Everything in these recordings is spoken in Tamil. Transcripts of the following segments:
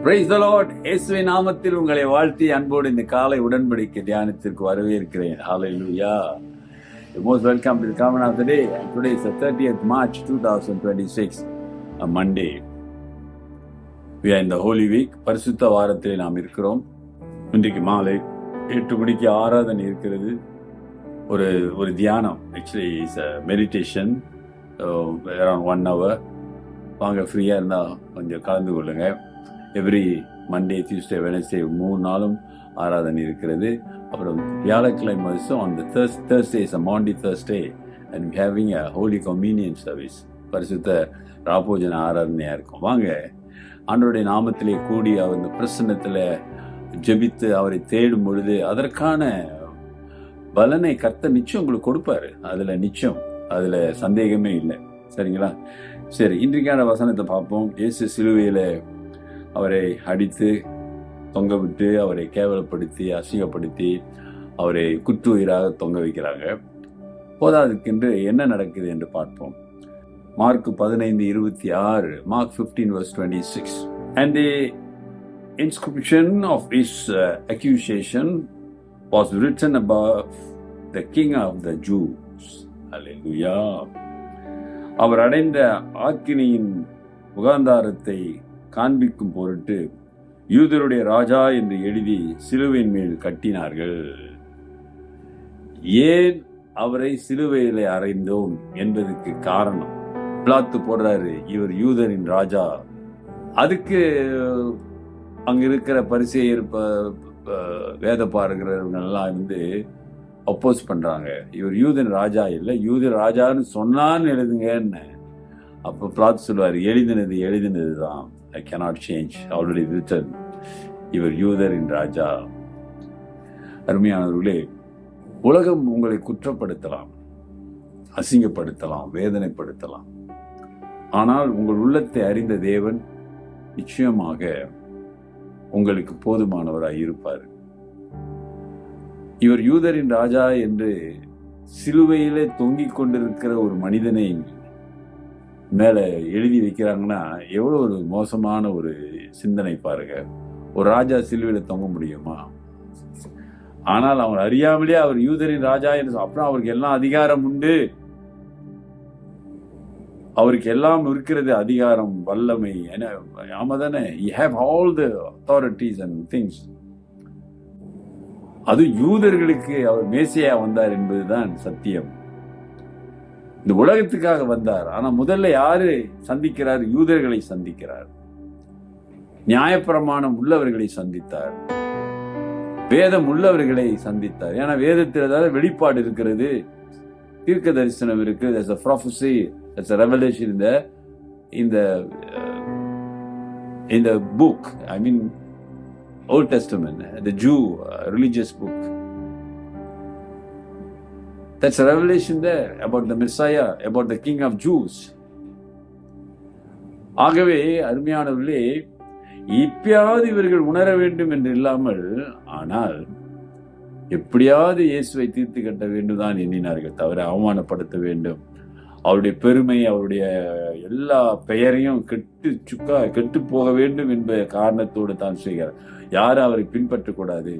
Praise the Lord. இயேசுவின் நாமத்தில் உங்களை வாழ்த்தி அன்போடு இந்த காலை உடன்படிக்கை தியானத்திற்கு வரவேற்கிறேன். Hallelujah. You're most welcome to the Common of the Day. And today is the 30th March 2026, a Monday. We are in the Holy Week. பரிசுத்த வாரத்தில் நாம் இருக்கிறோம். இன்றைக்கு மாலை 8 மணிக்கு ஆராதனை இருக்கிறது. ஒரு தியானம், actually is a meditation, around 1 hour. வாங்க ஃப்ரீயாக இருந்தால் கொஞ்சம் கலந்து கொள்ளுங்க. எவ்ரி மண்டே, டியூஸ்டே, வெனஸ்டே 3 நாளும் ஆராதனை இருக்கிறது. அப்புறம் வியாழக்கிழமை வருஷம் அந்த Thursday is a Maundy Thursday and we having a Holy Communion service. பரிசுத்த ராபோஜன ஆராதனையாக இருக்கும். வாங்க ஆண்டவருடைய நாமத்திலே கூடி அவர் இந்த பிரசன்னத்தில் ஜெபித்து அவரை தேடும் பொழுது அதற்கான பலனை கர்த்தர் நிச்சயம் உங்களுக்கு கொடுப்பாரு. அதில் சந்தேகமே இல்லை. சரிங்களா? சரி, இன்றைக்கான வசனத்தை பார்ப்போம். இயேசு சிலுவையில் அவரை அடித்து தொங்க விட்டு அவரை கேவலப்படுத்தி அசிங்கப்படுத்தி அவரை குற்றுயிராக தொங்க வைக்கிறாங்க. போதாதுக்கென்று என்ன நடக்குது என்று பார்ப்போம். Mark 15:26, Mark 15:26. And the inscription of his accusation was written above the king of the Jews. Hallelujah. அவர் அடைந்த ஆக்கினியின் முகாந்தாரத்தை காண்பிக்கும் பொருட்டு யூதருடைய ராஜா என்று எழுதி சிலுவையின் மேல் கட்டினார்கள். ஏன் அவரை சிலுவையில அறைந்தோம் என்பதற்கு காரணம் பிலாத்து போடுறாரு, இவர் யூதரின் ராஜா. அதுக்கு அங்க இருக்கிற பரிசேயர் வேத பாருகிறவங்கெல்லாம் அப்போஸ் பண்றாங்க. இவர் யூதன் ராஜா இல்லை, யூதர் ராஜான்னு சொன்னான்னு எழுதுங்கன்னு. அப்போ பிலாத்து சொல்வார், எழுதினது தான், I cannot change, already written. இவர் யூதரின் ராஜா. அருமையானவர்களே, உலகம் உங்களை குற்றப்படுத்தலாம், அசிங்கப்படுத்தலாம், வேதனைப்படுத்தலாம். ஆனால் உங்கள் உள்ளத்தை அறிந்த தேவன் நிச்சயமாக உங்களுக்கு போதுமானவராய் இருப்பார். இவர் யூதரின் ராஜா என்று சிலுவையிலே தொங்கிக் கொண்டிருக்கிற ஒரு மனிதனை மேல எழுதி வைக்கிறாங்கன்னா எவ்வளவு ஒரு மோசமான ஒரு சிந்தனை பாருங்க. ஒரு ராஜா சிலுவையில தொங்க முடியுமா? ஆனால் அவர் அறியாமலே அவர் யூதரின் ராஜா என்று, அப்புறம் அவருக்கு எல்லாம் அதிகாரம் உண்டு, அவருக்கு எல்லாம் இருக்கிறது, அதிகாரம், வல்லமை. ஆமா தானே? You have all the authorities and things. அது யூதர்களுக்கு அவர் மேசியா வந்தார் என்பதுதான் சத்தியம். இந்த உலகத்துக்காக வந்தார். ஆனா முதல்ல யாரு சந்திக்கிறார்? யூதர்களை சந்திக்கிறார். நியாயப்பிரமாணம் உள்ளவர்களை சந்தித்தார், வேதம் உள்ளவர்களை சந்தித்தார். ஏன்னா வேதத்தில் ஏதாவது வெளிப்பாடு இருக்கிறது, தீர்க்க தரிசனம் இருக்கு. There's a prophecy, there's a revelation in the book. I mean Old Testament, the Jew religious book. That's a revelation there about the Messiah, about the King of Jews. ஆகவே அருமையானவர்களே, இப்பயாவது இவர்கள் உணர வேண்டும் என்று இல்லாமல், ஆனால் எப்படியாவது இயேசுவை தீர்த்து கட்ட வேண்டும் தான் எண்ணினார்கள், தவிர அவமானப்படுத்த வேண்டும், அவருடைய பெருமை, அவருடைய எல்லா பெயரையும் கெட்டு போக வேண்டும் என்ற காரணத்தோடு தான் செய்கிறார். யாரும் அவரை பின்பற்றக்கூடாது.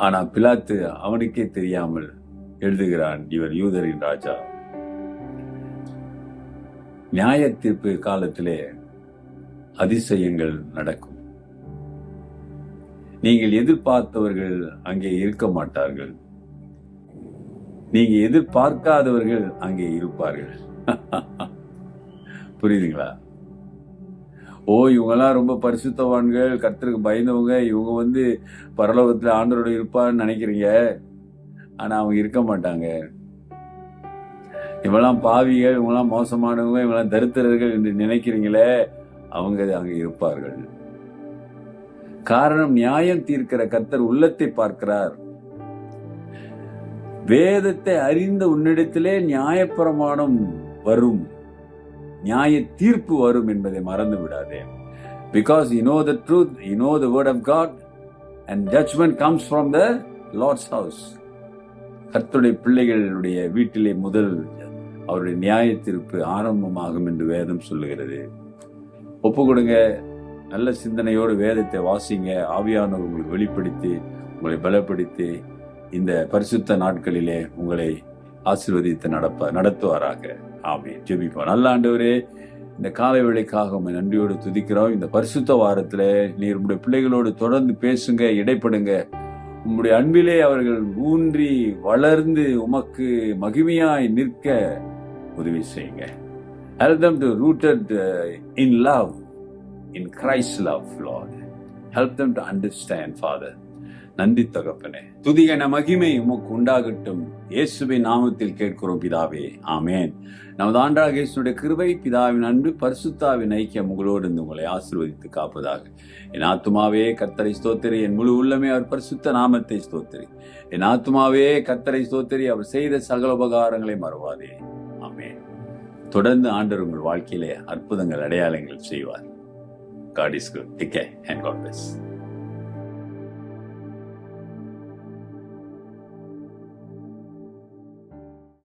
ஆனா பிலாத்து அவனுக்கே தெரியாமல் எழுதுகிறான், இவர் யூதரின் ராஜா. நியாய தீர்ப்பு காலத்திலே அதிசயங்கள் நடக்கும். நீங்கள் எதிர்பார்த்தவர்கள் அங்கே இருக்க மாட்டார்கள், நீங்க எதிர்பார்க்காதவர்கள் அங்கே இருப்பார்கள். புரியுதுங்களா? இவங்கெல்லாம் ரொம்ப பரிசுத்தவான்கள், கர்த்தருக்கு பயந்தவங்க, இவங்க பரலோகத்துல ஆண்டவரோட இருப்பான்னு நினைக்கிறீங்க. ஆனா அவங்க இருக்க மாட்டாங்க. இவெல்லாம் பாவிகள், இவங்கெல்லாம் மோசமானவங்க, இவங்கெல்லாம் தரித்திரர்கள் என்று நினைக்கிறீங்களே, அவங்க அங்க இருப்பார்கள். காரணம், நியாயம் தீர்க்கிற கர்த்தர் உள்ளத்தை பார்க்கிறார். வேதத்தை அறிந்த உன்னிடத்திலே நியாயப்பிரமாணம் வரும், நியாய தீர்ப்பு வரும் என்பதை மறந்து விடாதே. Because you know the truth, you know the word of God, and judgment comes from the Lord's house. கர்த்தருடைய பிள்ளைகளுடைய வீட்டிலே முதல் அவருடைய நியாய தீர்ப்பு ஆரம்பமாகும் என்று வேதம் சொல்லுகிறது. ஒப்பு கொடுங்க. நல்ல சிந்தனையோடு வேதத்தை வாசிங்க. ஆவியானவர் உங்களுக்கு வெளிப்படுத்தி உங்களை பலப்படுத்தி இந்த பரிசுத்த நாட்களிலே உங்களை ஆசீர்வதித்து நடத்துவாராக. ஆமென். ஜெபிப்போம். நல்ல ஆண்டவரே, இந்த காலை வேளைக்காக உம்மை நன்றியோடு துதிக்கிறோம். இந்த பரிசுத்த வாரத்துல நீர் உம்முடைய பிள்ளைகளோடு தொடர்ந்து பேசுங்க, இடைப்படுங்க. உம்முடைய அன்பிலே அவர்கள் ஊன்றி வளர்ந்து உமக்கு மகிமையாய் நிற்க உதவி செய்யுங்க. Help them to rooted in love, in Christ's love, Lord. Help them to understand, Father. நன்றி தகப்பனே. துதிகன மகிமை உமக்கு உண்டாகட்டும். இயேசுவின் நாமத்தில் கேட்கிறோம் பிதாவே. ஆமென். நமது ஆண்டவராகிய இயேசுவுடைய கிருபை, பிதாவின் அன்பு, பரிசுத்தாவின் ஐக்கியம் உங்களோடு இருந்து உங்களை ஆசீர்வதித்து காப்பதாக. என் ஆத்துமாவே கர்த்தரை ஸ்தோத்திரி, என் முழு உள்ளமே அவர் பரிசுத்த நாமத்தை ஸ்தோத்திரி. என் ஆத்துமாவே கர்த்தரை ஸ்தோத்திரி, அவர் செய்த சகல உபகாரங்களை மறவாதே. ஆமென். தொடர்ந்து ஆண்டவர் உங்கள் வாழ்க்கையிலே அற்புதங்கள், அடையாளங்கள் செய்வார். God is good. Take care and God bless.